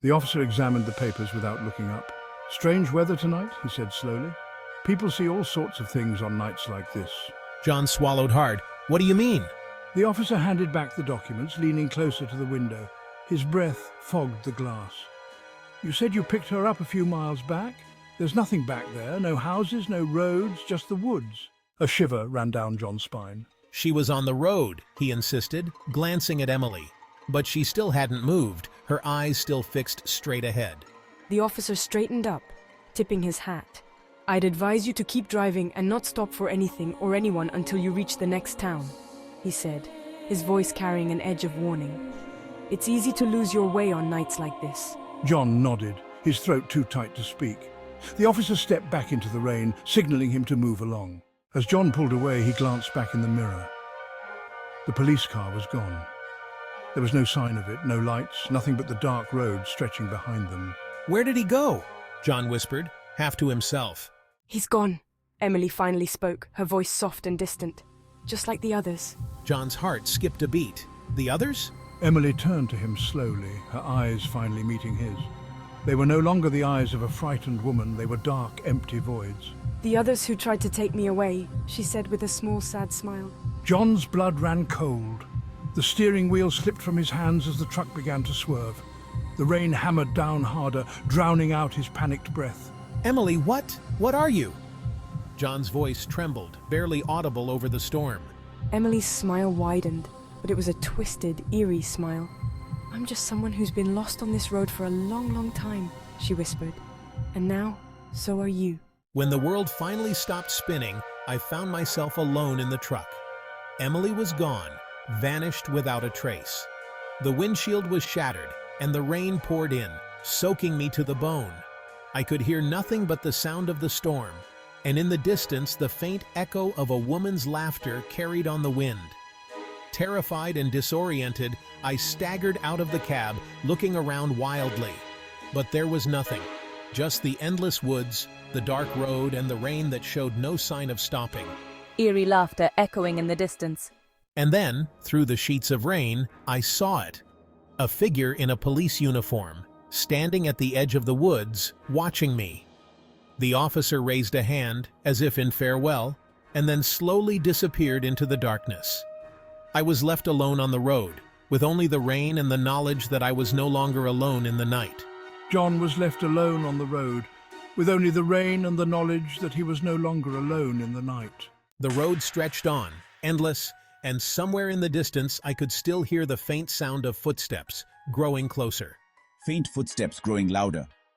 The officer examined the papers without looking up. "Strange weather tonight," he said slowly. "People see all sorts of things on nights like this." John swallowed hard. "What do you mean?" The officer handed back the documents, leaning closer to the window. His breath fogged the glass. "You said you picked her up a few miles back? There's nothing back there, no houses, no roads, just the woods." A shiver ran down John's spine. "She was on the road," he insisted, glancing at Emily. But she still hadn't moved, her eyes still fixed straight ahead. The officer straightened up, tipping his hat. "I'd advise you to keep driving and not stop for anything or anyone until you reach the next town," he said, his voice carrying an edge of warning. "It's easy to lose your way on nights like this." John nodded, his throat too tight to speak. The officer stepped back into the rain, signaling him to move along. As John pulled away, he glanced back in the mirror. The police car was gone. There was no sign of it, no lights, nothing but the dark road stretching behind them. "Where did he go?" John whispered, half to himself. "He's gone," Emily finally spoke, her voice soft and distant. "Just like the others." John's heart skipped a beat. "The others?" Emily turned to him slowly, her eyes finally meeting his. They were no longer the eyes of a frightened woman, they were dark, empty voids. "The others who tried to take me away," she said with a small, sad smile. John's blood ran cold. The steering wheel slipped from his hands as the truck began to swerve. The rain hammered down harder, drowning out his panicked breath. "Emily, what? What are you?" John's voice trembled, barely audible over the storm. Emily's smile widened, but it was a twisted, eerie smile. "I'm just someone who's been lost on this road for a long, long time," she whispered. "And now, so are you." When the world finally stopped spinning, I found myself alone in the truck. Emily was gone, vanished without a trace. The windshield was shattered, and the rain poured in, soaking me to the bone. I could hear nothing but the sound of the storm, and in the distance the faint echo of a woman's laughter carried on the wind. Terrified and disoriented, I staggered out of the cab, looking around wildly. But there was nothing, just the endless woods, the dark road, and the rain that showed no sign of stopping. Eerie laughter echoing in the distance. And then, through the sheets of rain, I saw it. A figure in a police uniform, standing at the edge of the woods, watching me. The officer raised a hand, as if in farewell, and then slowly disappeared into the darkness. I was left alone on the road, with only the rain and the knowledge that I was no longer alone in the night. John was left alone on the road, with only the rain and the knowledge that he was no longer alone in the night. The road stretched on, endless, and somewhere in the distance I could still hear the faint sound of footsteps, growing closer. Faint footsteps growing louder.